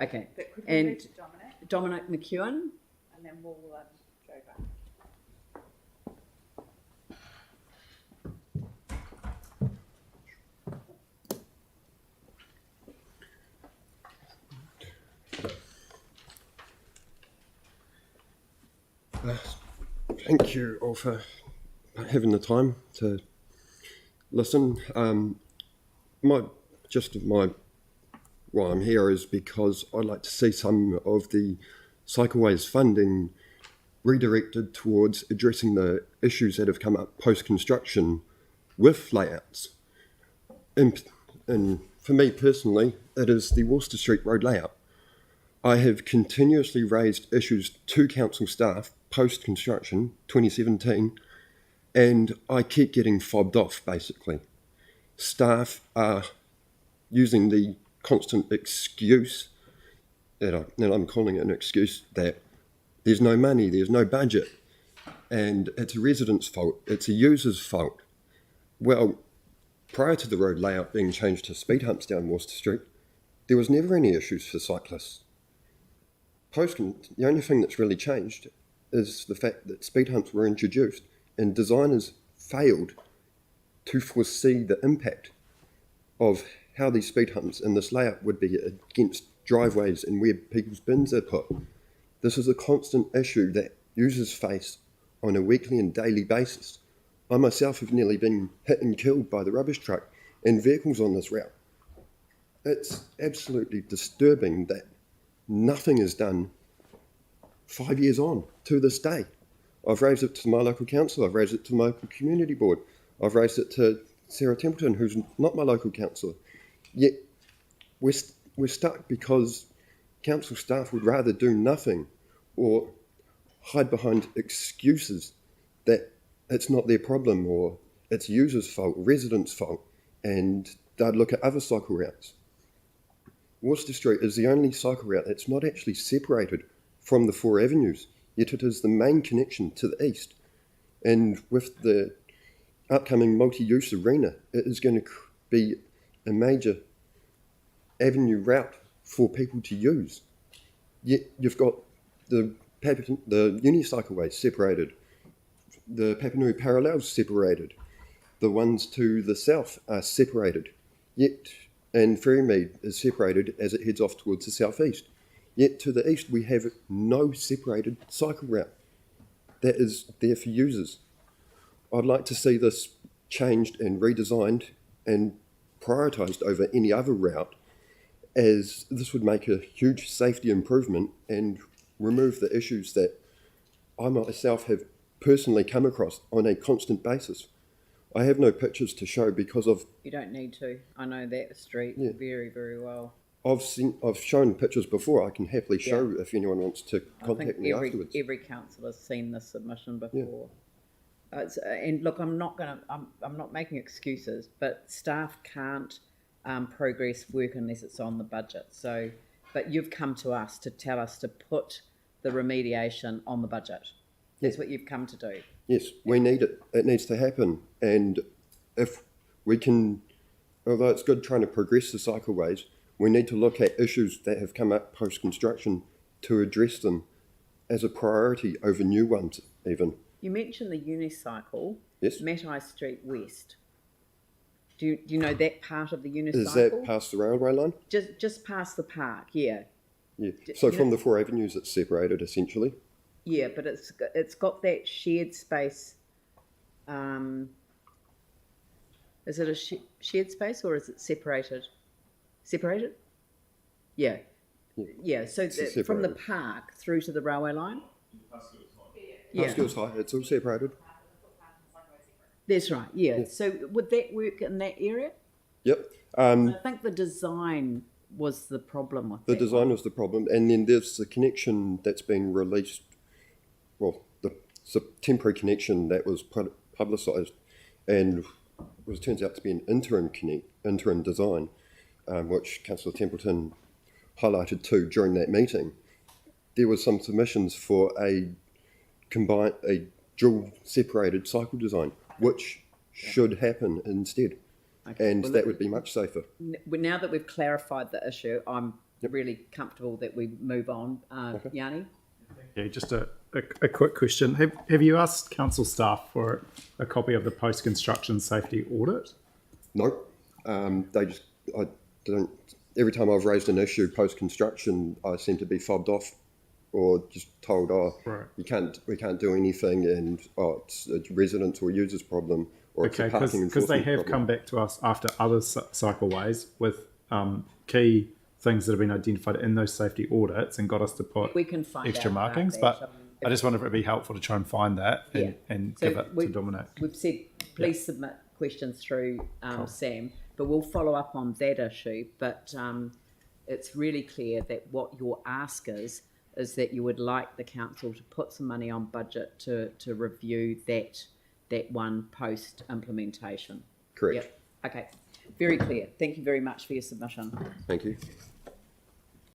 Okay. But could we And move to Dominic Dominic? McKeown. And then we'll go back. Thank you all for having the time to listen. Why I'm here is because I'd like to see some of the cycleways funding redirected towards addressing the issues that have come up post-construction with layouts. And for me personally, it is the Worcester Street Road layout. I have continuously raised issues to council staff post-construction, 2017, and I keep getting fobbed off, basically. Staff are using the constant excuse, that I'm calling it an excuse, that there's no money, there's no budget, and it's a resident's fault, it's a user's fault. Well, prior to the road layout being changed to speed humps down Worcester Street, there was never any issues for cyclists. The only thing that's really changed is the fact that speed humps were introduced and designers failed to foresee the impact of how these speed humps and this layout would be against driveways and where people's bins are put. This is a constant issue that users face on a weekly and daily basis. I myself have nearly been hit and killed by the rubbish truck and vehicles on this route. It's absolutely disturbing that nothing is done 5 years on to this day. I've raised it to my local council, I've raised it to my local community board, I've raised it to Sarah Templeton, who's not my local councillor. Yet we're stuck because council staff would rather do nothing or hide behind excuses that it's not their problem or it's users' fault, residents' fault, and they'd look at other cycle routes. Worcester Street is the only cycle route that's not actually separated from the 4 avenues, yet it is the main connection to the east. And with the upcoming multi-use arena, it is going to be a major avenue route for people to use. Yet you've got the unicycleways separated, the Papanui parallels separated, the ones to the south are separated, and Ferrymead is separated as it heads off towards the southeast. Yet to the east we have no separated cycle route that is there for users. I'd like to see this changed and redesigned and prioritised over any other route, as this would make a huge safety improvement and remove the issues that I myself have personally come across on a constant basis. I have no pictures to show because of... You don't need to. I know that street very, very well. I've shown pictures before. I can happily show if anyone wants to contact me afterwards. Every councillor's seen this submission before. And look, I'm not making excuses, but staff can't progress work unless it's on the budget. So, but you've come to us to tell us to put the remediation on the budget. That's what you've come to do. Yes, we need it. It needs to happen. And if we can, although it's good trying to progress the cycleways, we need to look at issues that have come up post-construction to address them as a priority over new ones even. You mentioned the unicycle. Yes. Matai Street West. Do you know that part of the unicycle? Is that past the railway line? Just past the park, yeah. Yeah. So from the 4 avenues it's separated essentially. Yeah, but it's got that shared space. Is it a shared space or is it separated? Separated? Yeah. Yeah. So from the park through to the railway line. Yeah. Skills High, it's all separated. That's right. Yeah. So would that work in that area? Yep. I think the design was the problem with the design was the problem, and then there's the connection that's been released. Well, the temporary connection that was publicised, and turns out to be an interim design, which Councillor Templeton highlighted too during that meeting. There was some submissions for a dual separated cycle design, which should happen instead. Okay. And that would be much safer. Now that we've clarified the issue, I'm really comfortable that we move on. Yanni? Yeah, just a quick question. Have you asked council staff for a copy of the post-construction safety audit? No, I don't. Every time I've raised an issue post-construction, I seem to be fobbed off, or just told, Right. we can't do anything, and it's a residents or users problem, or it's a parking enforcement because they have problem. come back to us after other cycleways with key things that have been identified in those safety audits and got us to put We can find extra out about markings. that. But I just wonder if it'd be helpful to try and find that and So give it to Dominic. We've said, please submit questions through Sam, but we'll follow up on that issue. But it's really clear that what your ask is that you would like the council to put some money on budget to review that one post implementation. Correct. Yep. Okay. Very clear. Thank you very much for your submission. Thank you.